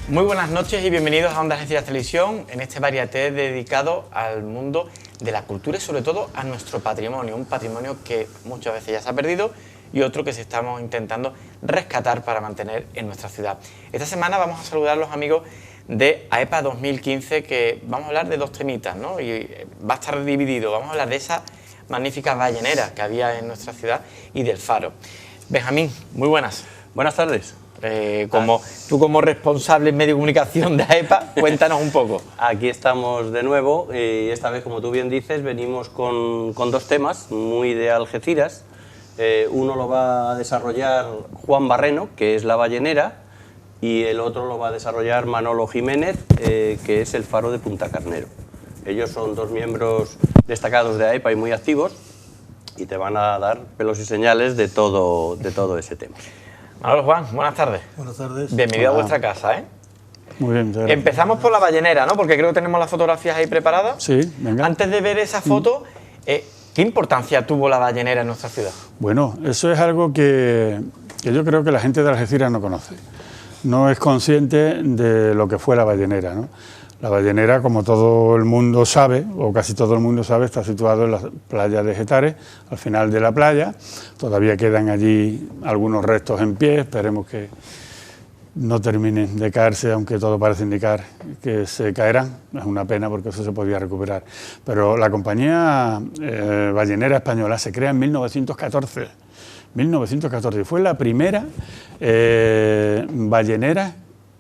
Muy buenas noches y bienvenidos a Onda Algeciras Televisión, en este variaté dedicado al mundo de la cultura y sobre todo a nuestro patrimonio, un patrimonio que muchas veces ya se ha perdido y otro que estamos intentando rescatar para mantener en nuestra ciudad. Esta semana vamos a saludar a los amigos de AEPA 2015, que vamos a hablar de dos temitas, ¿no? Y va a estar dividido, vamos a hablar de esa magnífica ballenera que había en nuestra ciudad y del faro. Benjamín, muy buenas. Buenas tardes. Tú como responsable en medio de comunicación de AEPA, cuéntanos un poco. Aquí estamos de nuevo y esta vez, como tú bien dices, venimos con dos temas muy de Algeciras. Uno lo va a desarrollar Juan Barreno, que es la ballenera, y el otro lo va a desarrollar Manolo Jiménez, que es el faro de Punta Carnero. Ellos son dos miembros destacados de AEPA y muy activos y te van a dar pelos y señales de todo ese tema. Manolo, Juan, buenas tardes. Buenas tardes. Bienvenido a vuestra casa, ¿eh? Muy bien, muchas gracias. Empezamos por la ballenera, ¿no? Porque creo que tenemos las fotografías ahí preparadas. Sí, venga. Antes de ver esa foto, ¿qué importancia tuvo la ballenera en nuestra ciudad? Bueno, eso es algo que yo creo que la gente de Algeciras no conoce. No es consciente de lo que fue la ballenera, ¿no? La ballenera, como todo el mundo sabe, o casi todo el mundo sabe, está situado en la playa de Getares, al final de la playa. Todavía quedan allí algunos restos en pie, esperemos que no terminen de caerse, aunque todo parece indicar que se caerán. Es una pena porque eso se podía recuperar. Pero la compañía ballenera española se crea en 1914. 1914, fue la primera ballenera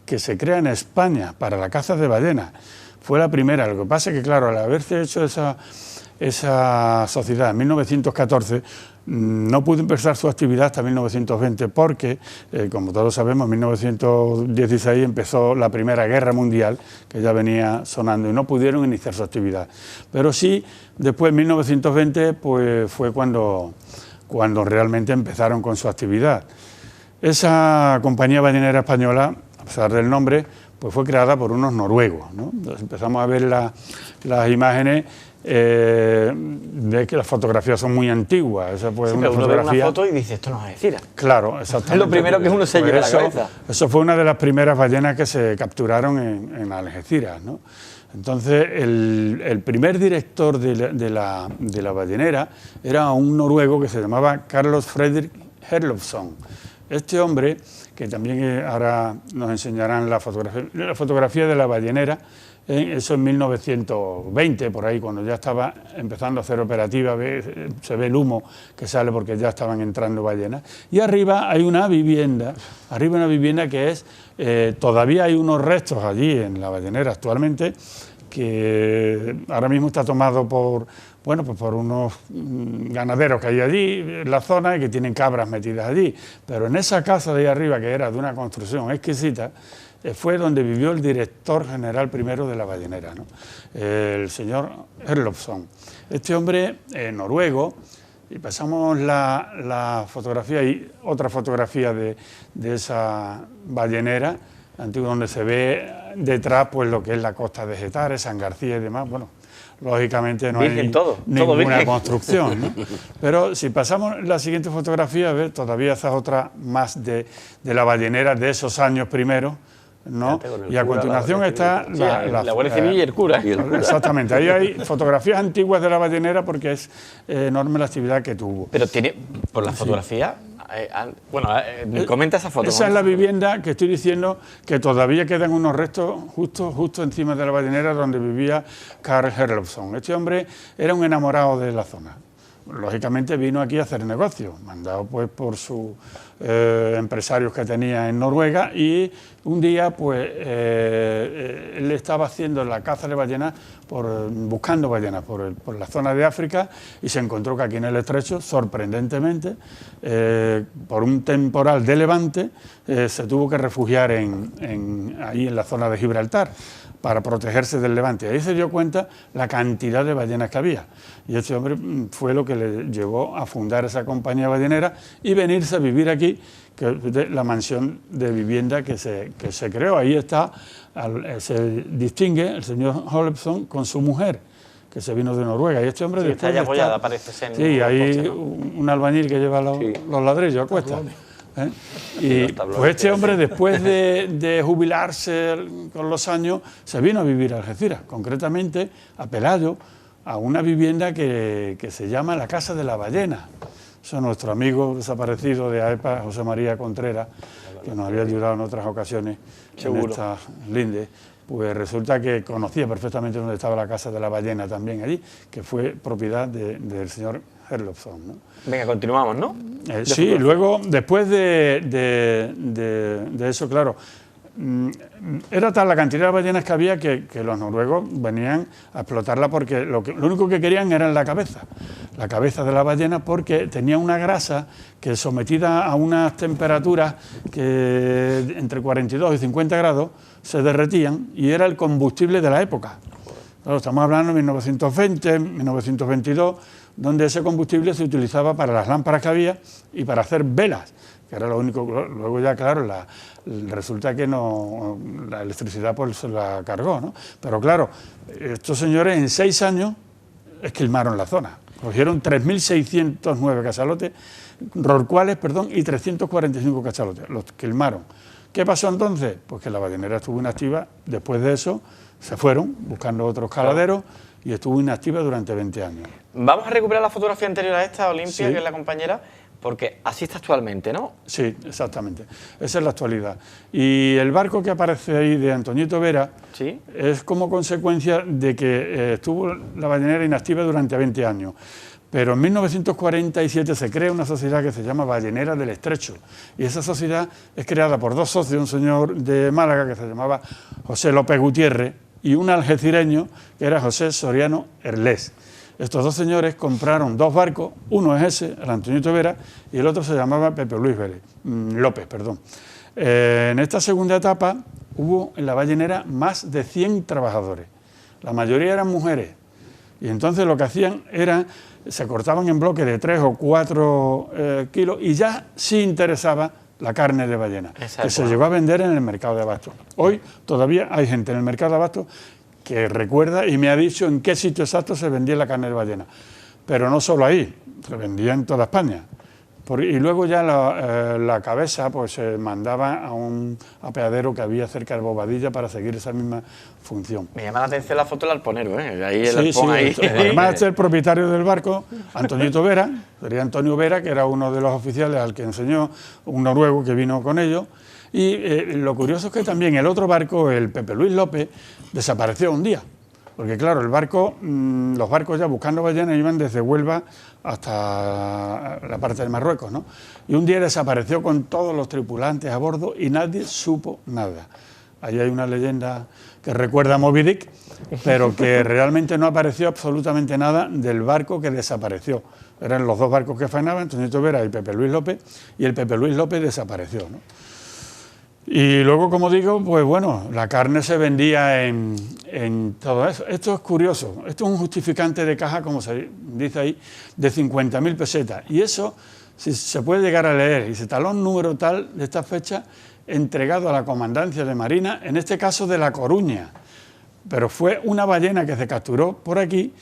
que se crea en España para la caza de ballenas. Fue la primera. Lo que pasa es que, claro, al haberse hecho esa sociedad en 1914, no pudo empezar su actividad hasta 1920 porque, como todos sabemos, en 1916 empezó la Primera Guerra Mundial, que ya venía sonando, y no pudieron iniciar su actividad. Pero sí, después, en 1920, pues fue cuando realmente empezaron con su actividad. Esa compañía ballenera española, a pesar del nombre, pues fue creada por unos noruegos, ¿no? Entonces empezamos a ver las imágenes, de que las fotografías son muy antiguas. Esa pues, Sí, una pero uno fotografía... ve una foto y dice, esto no es Algeciras. Claro, exactamente. Es lo primero que uno se lleva a la cabeza. Eso fue una de las primeras ballenas que se capturaron en Algeciras, ¿no? Entonces, el primer director de la ballenera era un noruego que se llamaba Carlos Fredrik Herlofsson. Este hombre, que también ahora nos enseñarán la fotografía de la ballenera, eso en 1920, por ahí, cuando ya estaba empezando a hacer operativa, se ve el humo que sale porque ya estaban entrando ballenas. Y arriba hay una vivienda, que es, todavía hay unos restos allí en la ballenera actualmente, que ahora mismo está tomado por unos ganaderos que hay allí en la zona y que tienen cabras metidas allí. Pero en esa casa de ahí arriba, que era de una construcción exquisita, fue donde vivió el director general primero de la ballenera, ¿no? El señor Herlofsson. Este hombre noruego, y pasamos la fotografía y otra fotografía de esa ballenera antigua, donde se ve detrás pues lo que es la costa de Getares, San García y demás. Bueno, lógicamente no hay ninguna construcción, ¿no? Pero si pasamos la siguiente fotografía, a ver, todavía esa otra más de la ballenera de esos años primeros, ¿no? Y a continuación está la Guardia Civil y el cura. Exactamente, ahí hay fotografías antiguas de la ballenera porque es enorme la actividad que tuvo. Pero tiene, por la fotografía, comenta esa foto. Esa es la vivienda que estoy diciendo, que todavía quedan unos restos justo encima de la ballenera donde vivía Carl Herlofsson. Este hombre era un enamorado de la zona. Lógicamente vino aquí a hacer negocio, mandado pues por sus empresarios que tenía en Noruega, y un día pues él estaba haciendo la caza de ballenas, buscando ballenas por la zona de África, y se encontró que aquí en el estrecho, sorprendentemente, por un temporal de levante, se tuvo que refugiar ahí en la zona de Gibraltar, para protegerse del levante. Ahí se dio cuenta la cantidad de ballenas que había. Y este hombre fue lo que le llevó a fundar esa compañía ballenera y venirse a vivir aquí, que es la mansión de vivienda que se creó. Ahí está, se distingue el señor Herlofsson con su mujer, que se vino de Noruega. Y este hombre está ya apoyada, parece ser. Sí, hay un albañil que lleva los ladrillos a cuesta. ¿eh? Y pues este hombre, después de jubilarse con los años, se vino a vivir a Algeciras, concretamente a Pelayo, a una vivienda que se llama la Casa de la Ballena. Eso es nuestro amigo desaparecido de AEPA, José María Contreras, que nos había ayudado en otras ocasiones en estas lindes. Pues resulta que conocía perfectamente dónde estaba la Casa de la Ballena también allí, que fue propiedad del señor Herlofsson, ¿no? Venga, continuamos, ¿no? Sí, luego, después de eso, claro, era tal la cantidad de ballenas que había que los noruegos venían a explotarla porque lo único que querían era la cabeza de la ballena, porque tenía una grasa que, sometida a unas temperaturas que entre 42 y 50 grados, se derretían y era el combustible de la época. Claro, estamos hablando de 1920, 1922, donde ese combustible se utilizaba para las lámparas que había y para hacer velas, que era lo único. Luego ya, claro, resulta que la electricidad pues se la cargó, ¿no? Pero claro, estos señores en 6 años esquilmaron la zona. Cogieron 3.609 cachalotes, rorcuales, y 345 cachalotes. Los esquilmaron. ¿Qué pasó entonces? Pues que la ballenera estuvo inactiva. Después de eso se fueron buscando otros caladeros y estuvo inactiva durante 20 años. Vamos a recuperar la fotografía anterior a esta, Olimpia, Sí. que es la compañera, porque así está actualmente, ¿no? Sí, exactamente. Esa es la actualidad. Y el barco que aparece ahí de Antoñito Vera, Sí. es como consecuencia de que estuvo la ballenera inactiva durante 20 años. Pero en 1947 se crea una sociedad que se llama Ballenera del Estrecho. Y esa sociedad es creada por 2 socios, un señor de Málaga que se llamaba José López Gutiérrez y un algecireño que era José Soriano Erlés. Estos 2 señores compraron 2 barcos, uno es ese, el Antoñito Vera, y el otro se llamaba Pepe Luis López. En esta segunda etapa hubo en la ballenera más de 100 trabajadores. La mayoría eran mujeres. Y entonces lo que hacían era, se cortaban en bloques de 3 o 4 kilos y ya sí interesaba la carne de ballena, que se llegó a vender en el mercado de Abasto. Hoy todavía hay gente en el mercado de Abasto que recuerda y me ha dicho en qué sitio exacto se vendía la carne de ballena. Pero no solo ahí, se vendía en toda España. Y luego ya la cabeza pues se mandaba a un apeadero que había cerca de Bobadilla para seguir esa misma función. Me llama la atención la foto del arponero, ¿eh? Ahí el Sí, arpón ahí. Además, el propietario del barco, Antoñito Vera, sería Antonio Vera, que era uno de los oficiales al que enseñó un noruego que vino con ellos. Y lo curioso es que también el otro barco, el Pepe Luis López, desapareció un día. Porque claro, los barcos ya buscando ballenas iban desde Huelva hasta la parte de Marruecos, ¿no? Y un día desapareció con todos los tripulantes a bordo y nadie supo nada. Ahí hay una leyenda que recuerda a Moby Dick, pero que realmente no apareció absolutamente nada del barco que desapareció. Eran los 2 barcos que faenaban, Antoñito Vera y Pepe Luis López, y el Pepe Luis López desapareció, ¿no? Y luego, como digo, pues bueno, la carne se vendía en todo eso. Esto es curioso, esto es un justificante de caja, como se dice ahí, de 50.000 pesetas. Y eso, si se puede llegar a leer, y se taló un número tal de esta fecha, entregado a la Comandancia de Marina, en este caso de La Coruña. Pero fue una ballena que se capturó por aquí,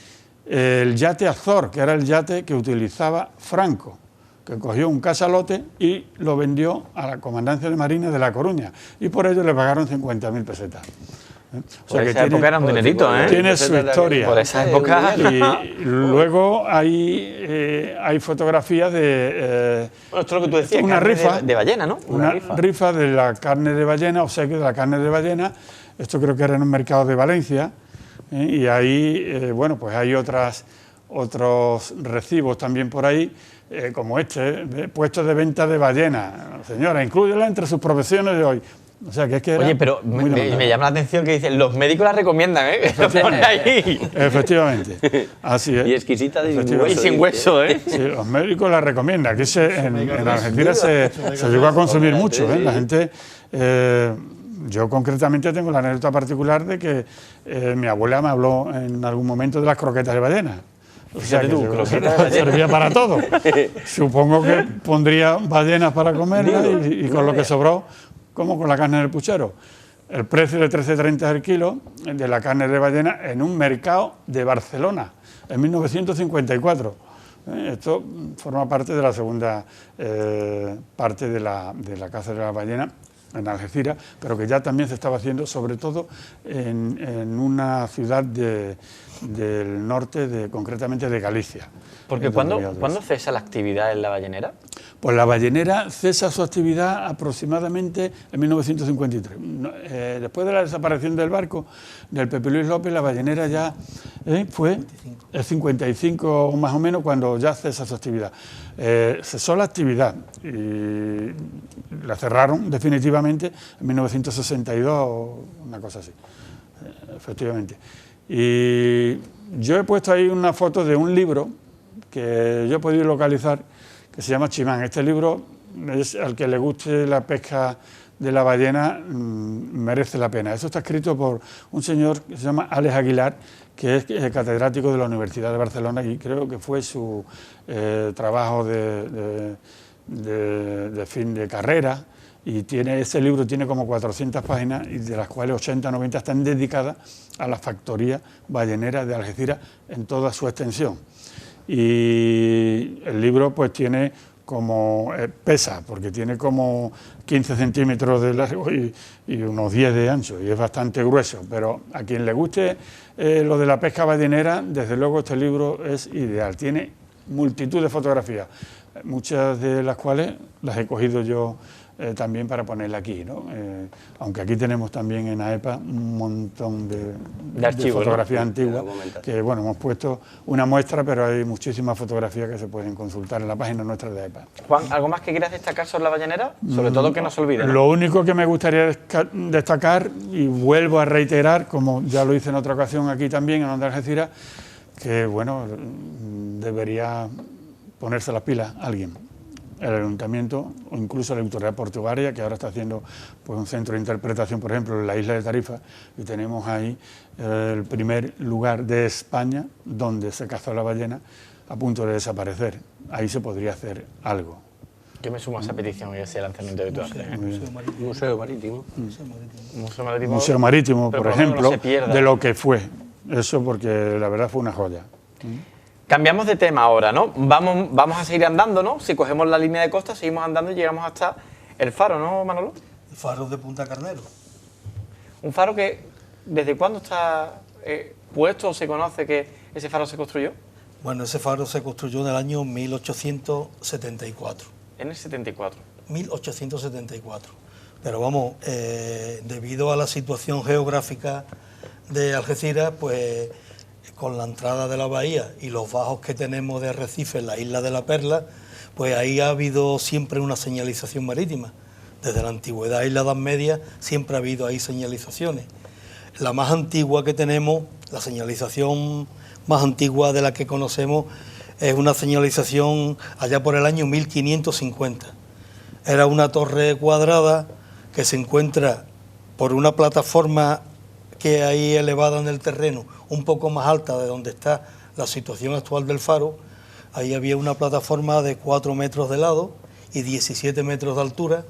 el yate Azor, que era el yate que utilizaba Franco, que cogió un cachalote y lo vendió a la Comandancia de Marina de La Coruña, y por ello le pagaron 50.000 pesetas. O sea, esa época era un dinerito, ¿eh? Tiene su historia. Por esa época. Y luego hay fotografías de... Bueno, esto es lo que tú decías, una carne rifa de ballena, ¿no? Una rifa de la carne de ballena, obsequio de la carne de ballena. Esto creo que era en un mercado de Valencia. Y ahí, bueno, pues hay otros recibos también por ahí, como puestos de venta de ballena. Señora, inclúyela entre sus profesiones de hoy. O sea, que es que era. Oye, pero me llama la atención que dicen, los médicos la recomiendan, ¿eh? Lo pone ahí. Efectivamente, así es. Y exquisita de Y sin hueso, ¿eh? Sí, los médicos la recomiendan. Aquí en Argentina se llegó a consumir mucho, ¿eh? La gente... yo concretamente tengo la anécdota particular de que mi abuela me habló en algún momento de las croquetas de ballena. O sea, que servía para todo. Supongo que pondría ballenas para comerlas y con lo que sobró, como con la carne del puchero. El precio de 13,30 el kilo de la carne de ballena en un mercado de Barcelona, en 1954. Esto forma parte de la segunda parte de la caza de la ballena en Algeciras, pero que ya también se estaba haciendo, sobre todo en una ciudad del norte, concretamente de Galicia. Porque ¿cuándo cesa la actividad en la ballenera? Pues la ballenera cesa su actividad aproximadamente en 1953. Después de la desaparición del barco del Pepe Luis López, la ballenera ya fue el 55 más o menos cuando ya cesa su actividad. Cesó la actividad y la cerraron definitivamente en 1962, una cosa así, efectivamente. Y yo he puesto ahí una foto de un libro que yo he podido localizar, que se llama Chimán. Este libro, al que le guste la pesca de la ballena, merece la pena. Eso está escrito por un señor que se llama Alex Aguilar, que es catedrático de la Universidad de Barcelona, y creo que fue su trabajo de fin de carrera, y ese libro tiene como 400 páginas, y de las cuales 80 o 90 están dedicadas a la factoría ballenera de Algeciras en toda su extensión. Y el libro pues tiene como, pesa, porque tiene como 15 centímetros de largo y unos 10 de ancho, y es bastante grueso, pero a quien le guste lo de la pesca ballenera, desde luego este libro es ideal. Tiene multitud de fotografías, muchas de las cuales las he cogido yo también para ponerla aquí, ¿no? Aunque aquí tenemos también en AEPA un montón de archivos, fotografías, ¿no?, antiguas, que bueno, hemos puesto una muestra, pero hay muchísimas fotografías que se pueden consultar en la página nuestra de AEPA. Juan, ¿algo más que quieras destacar sobre la ballenera? Sobre todo que no se olvide, ¿no? Lo único que me gustaría destacar, y vuelvo a reiterar, como ya lo hice en otra ocasión aquí también en Onda Algeciras, que bueno, debería ponerse las pilas alguien. El Ayuntamiento o incluso la Autoridad Portuaria, que ahora está haciendo pues un centro de interpretación, por ejemplo, en la isla de Tarifa, y tenemos ahí el primer lugar de España donde se cazó la ballena a punto de desaparecer. Ahí se podría hacer algo. Yo me sumo a esa petición y ese lanzamiento de tu Museo Marítimo. Museo Marítimo, por ejemplo, de lo que fue. Eso porque la verdad fue una joya. Cambiamos de tema ahora, ¿no? Vamos a seguir andando, ¿no? Si cogemos la línea de costa, seguimos andando y llegamos hasta el faro, ¿no, Manolo? El faro de Punta Carnero. Un faro que, ¿desde cuándo está puesto o se conoce que ese faro se construyó? Bueno, ese faro se construyó en el año 1874. En el 74. 1874. Pero vamos, debido a la situación geográfica de Algeciras, pues con la entrada de la bahía y los bajos que tenemos de arrecife en la isla de la Perla, pues ahí ha habido siempre una señalización marítima. Desde la antigüedad y la Edad Media siempre ha habido ahí señalizaciones. La más antigua que tenemos, la señalización más antigua de la que conocemos, es una señalización allá por el año 1550. Era una torre cuadrada que se encuentra por una plataforma que hay elevada en el terreno, un poco más alta de donde está la situación actual del faro. Ahí había una plataforma de 4 metros de lado y 17 metros de altura,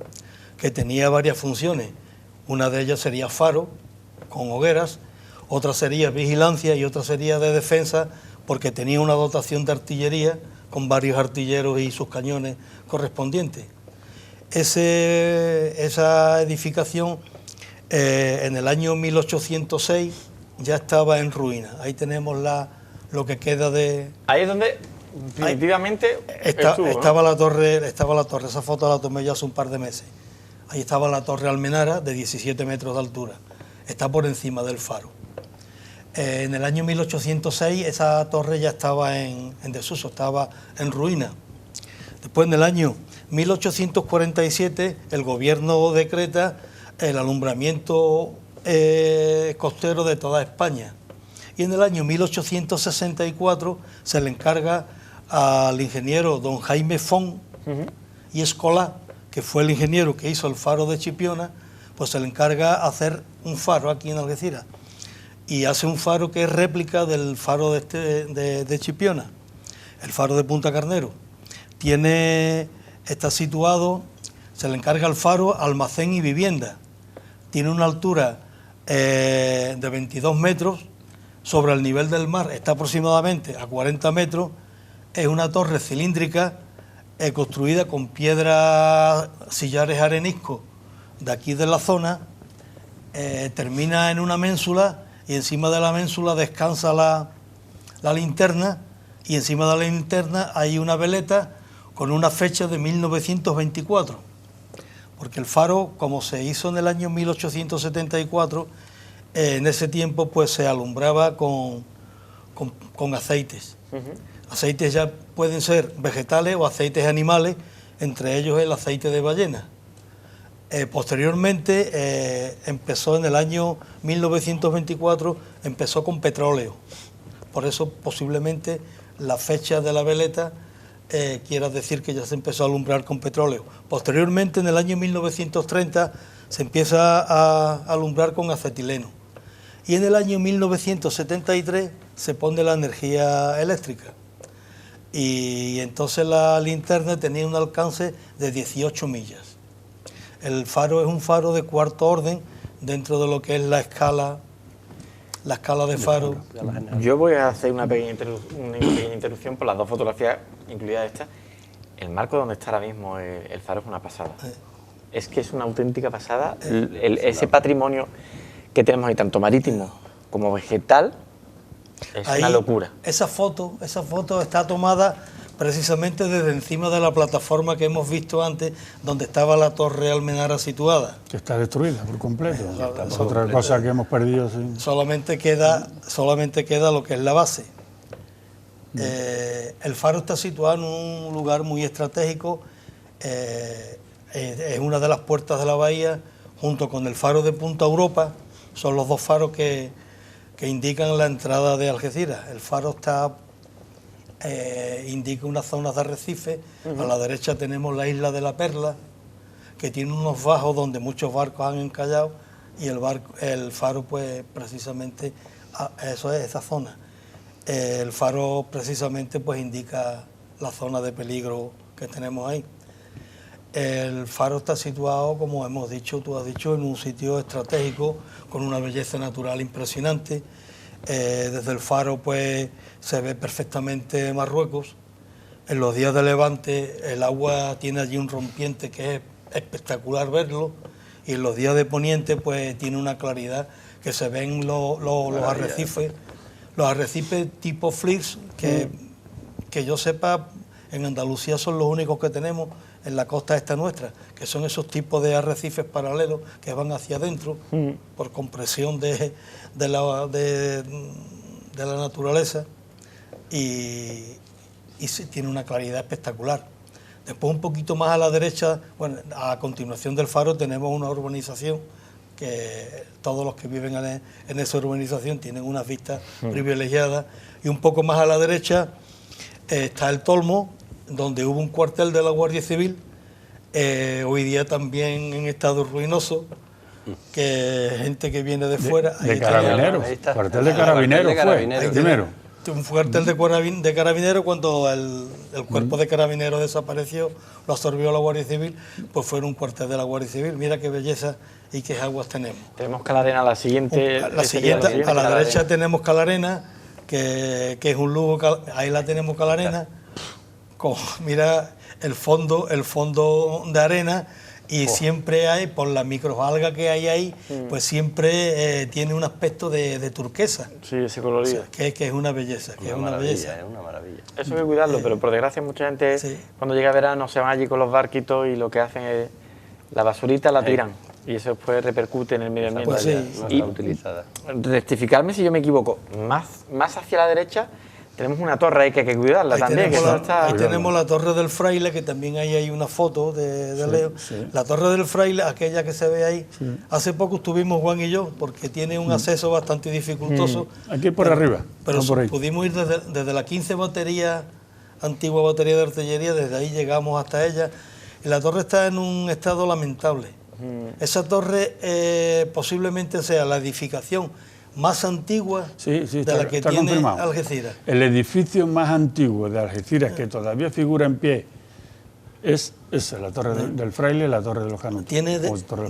que tenía varias funciones. Una de ellas sería faro, con hogueras, otra sería vigilancia y otra sería de defensa, porque tenía una dotación de artillería con varios artilleros y sus cañones correspondientes. Esa edificación en el año 1806 ya estaba en ruina. Ahí tenemos lo que queda de... Ahí es donde definitivamente estaba la torre. Esa foto la tomé ya hace un par de meses. Ahí estaba la torre Almenara, de 17 metros de altura. Está por encima del faro. En el año 1806 esa torre ya estaba en desuso, estaba en ruina. Después, en el año 1847, el gobierno decreta el alumbramiento costero de toda España. Y en el año 1864 se le encarga al ingeniero don Jaime Font y Escolá, que fue el ingeniero que hizo el faro de Chipiona, pues se le encarga hacer un faro aquí en Algeciras. Y hace un faro que es réplica del faro de Chipiona, el faro de Punta Carnero. Está situado, se le encarga al faro, almacén y vivienda. Tiene una altura de 22 metros sobre el nivel del mar, está aproximadamente a 40 metros es una torre cilíndrica construida con piedras, sillares areniscos de aquí de la zona, termina en una ménsula y encima de la ménsula descansa la linterna, y encima de la linterna hay una veleta con una fecha de 1924, porque el faro, como se hizo en el año 1874, en ese tiempo pues se alumbraba con aceites. Aceites ya pueden ser vegetales o aceites animales, entre ellos el aceite de ballena. Posteriormente empezó en el año 1924, empezó con petróleo. Por eso posiblemente la fecha de la veleta quiera decir que ya se empezó a alumbrar con petróleo. Posteriormente, en el año 1930, se empieza a alumbrar con acetileno. Y en el año 1973 se pone la energía eléctrica. Y entonces la linterna tenía un alcance de 18 millas. El faro es un faro de cuarto orden dentro de lo que es la escala de faro. Yo voy a hacer una pequeña interrupción por las dos fotografías, incluidas esta. El marco donde está ahora mismo el faro es una pasada. Es que es una auténtica pasada. Ese patrimonio que tenemos ahí, tanto marítimo como vegetal, es ahí, una locura. Esa foto está tomada precisamente desde encima de la plataforma que hemos visto antes, donde estaba la torre almenara situada. Que está destruida por completo. Es otra cosa que hemos perdido. Sí. Solamente queda lo que es la base. El faro está situado en un lugar muy estratégico, es una de las puertas de la bahía, junto con el faro de Punta Europa. Son los dos faros que indican la entrada de Algeciras. El faro indica unas zonas de arrecife. A la derecha tenemos la isla de la Perla, que tiene unos bajos donde muchos barcos han encallado, y el faro pues precisamente eso es esa zona. El faro precisamente pues indica la zona de peligro que tenemos ahí. El faro está situado, como hemos dicho, tú has dicho, en un sitio estratégico con una belleza natural impresionante. Desde el faro pues se ve perfectamente Marruecos. En los días de levante el agua tiene allí un rompiente que es espectacular verlo, y en los días de poniente pues tiene una claridad que se ven los arrecifes tipo Flix, que yo sepa en Andalucía son los únicos que tenemos en la costa esta nuestra, que son esos tipos de arrecifes paralelos que van hacia adentro por compresión de la naturaleza, y tiene una claridad espectacular. Después, un poquito más a la derecha, bueno, a continuación del faro tenemos una urbanización que todos los que viven en esa urbanización tienen unas vistas privilegiadas, y un poco más a la derecha está el Tolmo, donde hubo un cuartel de la Guardia Civil, hoy día también en estado ruinoso, que gente que viene de fuera... De carabineros, cuartel de carabineros fue el primero. Un cuartel de carabineros, cuando el cuerpo de carabineros desapareció, lo absorbió la Guardia Civil, pues fue un cuartel de la Guardia Civil. Mira qué belleza y qué aguas tenemos. Tenemos Calarena, la siguiente. A la derecha tenemos Calarena, que es un lujo. Ahí la tenemos Calarena. Mira el fondo de arena, y siempre hay, por la microalga que hay ahí, pues siempre tiene un aspecto de turquesa. Sí, ese colorido. O sea, que es una belleza. Es una maravilla. Eso hay que cuidarlo, pero por desgracia mucha gente cuando llega verano se van allí con los barquitos y lo que hacen es la basurita la tiran. Y eso después repercute en el medio ambiente. Pues sí. No está utilizada. Rectificarme si yo me equivoco, más hacia la derecha tenemos una torre ahí que hay que cuidarla también. Ahí tenemos la Torre del Fraile, que también ahí hay una foto de Leo. Sí. La Torre del Fraile, aquella que se ve ahí, hace poco estuvimos Juan y yo, porque tiene un acceso bastante dificultoso. Aquí por arriba. Pero no por ahí. Pudimos ir desde la 15 batería, antigua batería de artillería, desde ahí llegamos hasta ella. Y la torre está en un estado lamentable. Esa torre posiblemente sea la edificación más antigua de la que tiene confirmado. Algeciras. El edificio más antiguo de Algeciras, que todavía figura en pie es esa, la Torre del Fraile, la Torre de los Canutos.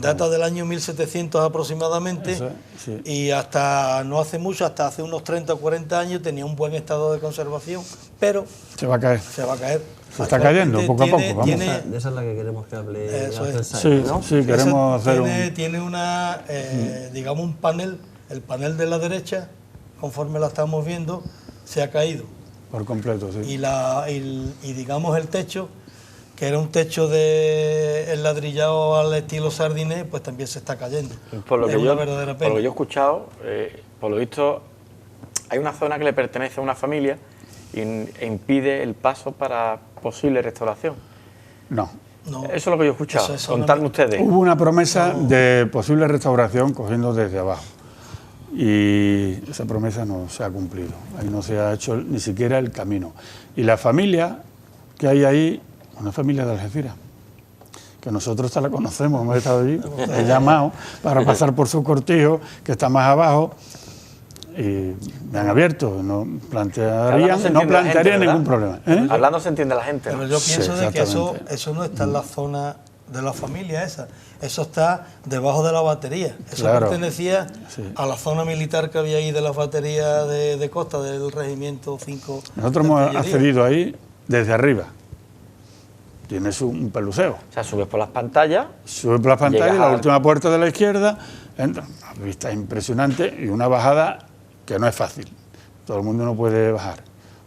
Data del año 1700 aproximadamente, Eso es, sí. y hasta no hace mucho, hasta hace unos 30 o 40 años tenía un buen estado de conservación, pero Se va a caer. se va a caer. Se está cayendo poco a poco, vamos. Tiene, De esa es la que queremos que hable Eso Ángel es. Sáenz, Sí, ¿no? sí, queremos hacer tiene una, digamos, un panel, el panel de la derecha, conforme la estamos viendo, se ha caído. por completo, sí. Y digamos el techo, que era un techo de enladrillado al estilo sardinés, pues también se está cayendo. Por lo, Es que una yo, verdadera por pena. lo que yo he escuchado, por lo visto, hay una zona que le pertenece a una familia e impide el paso para posible restauración. No. No, Eso es lo que yo he escuchado. eso Contadme ustedes. Hubo una promesa de posible restauración cogiendo desde abajo. Y esa promesa no se ha cumplido. Ahí no se ha hecho ni siquiera el camino. Y la familia que hay ahí, una familia de Algeciras, que nosotros la conocemos, hemos estado allí, he llamado para pasar por su cortijo, que está más abajo, y me han abierto, no plantearían ningún problema. ¿Eh? Hablando se entiende la gente, ¿no? Pero yo pienso Sí, de que exactamente. eso no está en la zona de la familia esa, eso está debajo de la batería. Eso Claro. pertenecía Sí. a la zona militar que había ahí de las baterías de costa del regimiento 5. Nosotros de hemos artillería. accedido ahí desde arriba. Tiene un peluseo. O sea, subes por las pantallas. Sube por la pantalla, Llegas la al- última puerta de la izquierda, entra. Una vista impresionante y una bajada que no es fácil. Todo el mundo no puede bajar.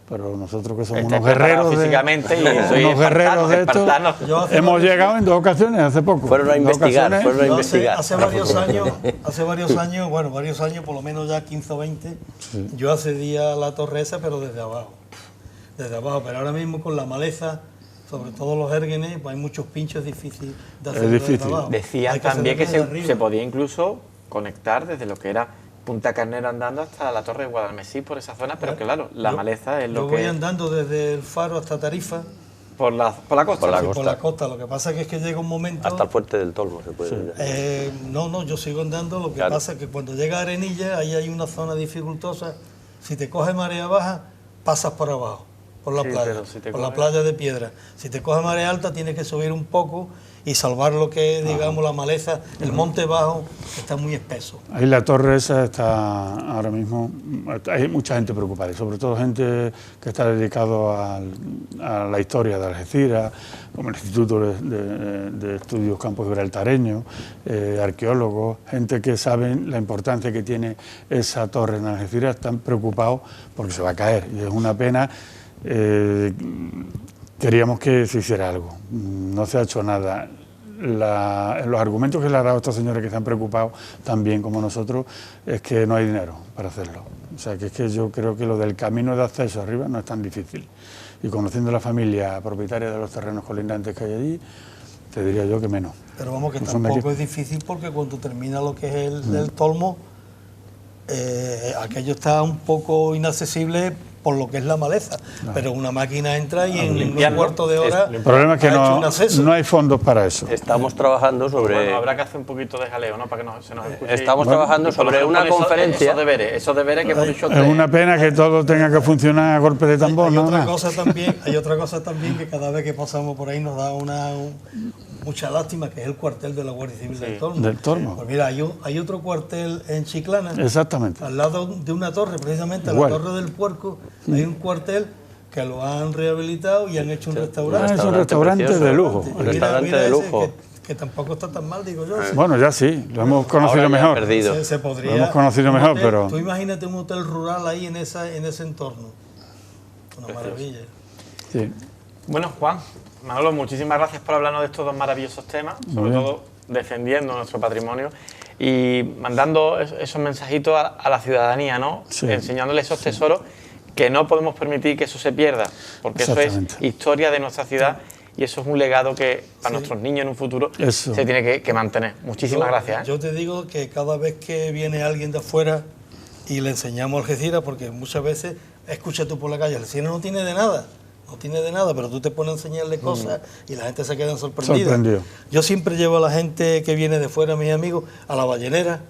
Pero nosotros que somos Estáis unos guerreros preparados físicamente y sois unos guerreros de esto, espartanos. Yo hace hemos varios- llegado en 2 ocasiones hace poco. Fueron a En 2 investigar, ocasiones. fueron a Yo investigar. hace varios años, bueno, varios años, por lo menos ya 15 o 20, yo accedía a la torre esa, pero desde abajo. Desde abajo, pero ahora mismo con la maleza, sobre todo los érgenes, pues hay muchos pinchos difíciles de hacer Es desde difícil. abajo. Decían Hay también que hacerlo desde arriba. se podía incluso conectar desde lo que era Punta Carnero andando hasta la Torre de Guadalmesí por esa zona, pero claro, la Yo- maleza es lo Yo que... voy andando desde el Faro hasta Tarifa, Por la costa. Por la sí. costa. por la costa. Lo que pasa que es que llega un momento... Hasta el Fuerte del Tolmo se puede ir. No, yo sigo andando. Lo que Claro. pasa es que cuando llega a Arenilla, ahí hay una zona dificultosa. Si te coge marea baja, pasas por abajo, por la Sí, playa, pero si te por la coge- playa de piedra. Si te coge marea alta, tienes que subir un poco y salvar lo que es, digamos, la maleza, el monte bajo, que está muy espeso. Ahí la torre esa está ahora mismo, hay mucha gente preocupada, y sobre todo gente que está dedicado a la historia de Algeciras, como el Instituto de Estudios Campos Gibraltareños, arqueólogos, gente que saben la importancia que tiene esa torre en Algeciras, están preocupados porque se va a caer, y es una pena. Queríamos que se hiciera algo, no se ha hecho nada. Los argumentos que le ha dado a estos señores que se han preocupado también como nosotros es que no hay dinero para hacerlo. O sea, que es que yo creo que lo del camino de acceso arriba no es tan difícil. Y conociendo la familia propietaria de los terrenos colindantes que hay allí, te diría yo que menos. Pero vamos, que No son de tampoco aquí. es difícil porque cuando termina lo que es el Tolmo, aquello está un poco inaccesible por lo que es la maleza. Pero una máquina entra y en un limpiarlo. cuarto de hora El problema es que ha hecho un acceso. no hay fondos para eso. Estamos trabajando sobre... Bueno, habrá que hacer un poquito de jaleo, ¿no? Para que se nos escuche. Estamos Bueno, trabajando Y por sobre ejemplo, una conferencia... Esos deberes que hemos dicho Es una pena que todo tenga que funcionar a golpe de tambor, Hay nada otra más. cosa también que cada vez que pasamos por ahí nos da mucha lástima, que es el cuartel de la Guardia Civil del Tolmo. Del Tolmo. Pues mira, hay otro cuartel en Chiclana, Exactamente. al lado de una torre, precisamente Igual. la Torre del Puerco, hay un cuartel que lo han rehabilitado y han hecho un Ah, restaurante. es un restaurante precioso. de lujo. Un restaurante de ese lujo. Que tampoco está tan mal, digo yo. Bueno, ya sí, lo hemos conocido Ahora ya mejor. perdido. Se podría, Lo hemos conocido un mejor, hotel, pero- Tú imagínate un hotel rural ahí en ese entorno. Una maravilla. Sí. Bueno, Juan, Manolo, muchísimas gracias por hablarnos de estos dos maravillosos temas, sobre bien. todo defendiendo nuestro patrimonio y mandando esos mensajitos a la ciudadanía, ¿no? Sí. Enseñándoles esos tesoros que no podemos permitir que eso se pierda, porque eso es Exactamente. historia de nuestra ciudad y eso es un legado que para nuestros niños en un futuro Eso. se tiene que mantener. Muchísimas gracias. ¿eh? Yo te digo que cada vez que viene alguien de afuera y le enseñamos Algeciras, porque muchas veces escucha tú por la calle, Algeciras no tiene de nada. No tiene de nada, pero tú te pones a enseñarle cosas y la gente se queda sorprendida. Sorprendido. Yo siempre llevo a la gente que viene de fuera, mis amigos, a la Ballenera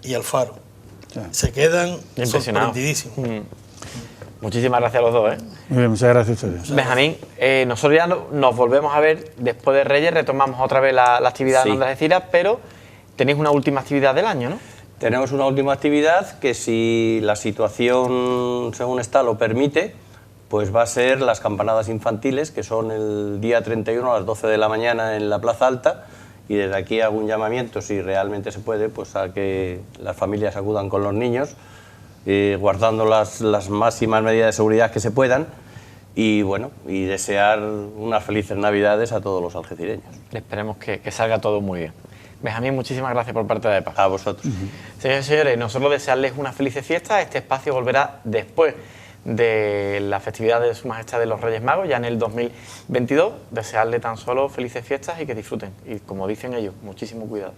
y al Faro. Sí. Se quedan Impresionado. sorprendidísimos. Muchísimas gracias a los dos, ¿eh? Muy bien, muchas gracias a ustedes. Benjamín, nosotros ya nos volvemos a ver después de Reyes, retomamos otra vez la actividad en Algeciras, pero tenéis una última actividad del año, ¿no? Tenemos una última actividad que, si la situación según está lo permite, pues va a ser las campanadas infantiles, que son el día 31 a las 12 de la mañana en la Plaza Alta, y desde aquí hago un llamamiento, si realmente se puede, pues a que las familias acudan con los niños, guardando las máximas medidas de seguridad que se puedan, y bueno, y desear unas felices Navidades a todos los algecireños. Esperemos que salga todo muy bien. Benjamín, muchísimas gracias por parte de AEPA. A vosotros. Señores y señores, nosotros desearles unas felices fiestas. Este espacio volverá después de la festividad de Su Majestad de los Reyes Magos, ya en el 2022. Desearle tan solo felices fiestas y que disfruten. Y como dicen ellos, muchísimo cuidado.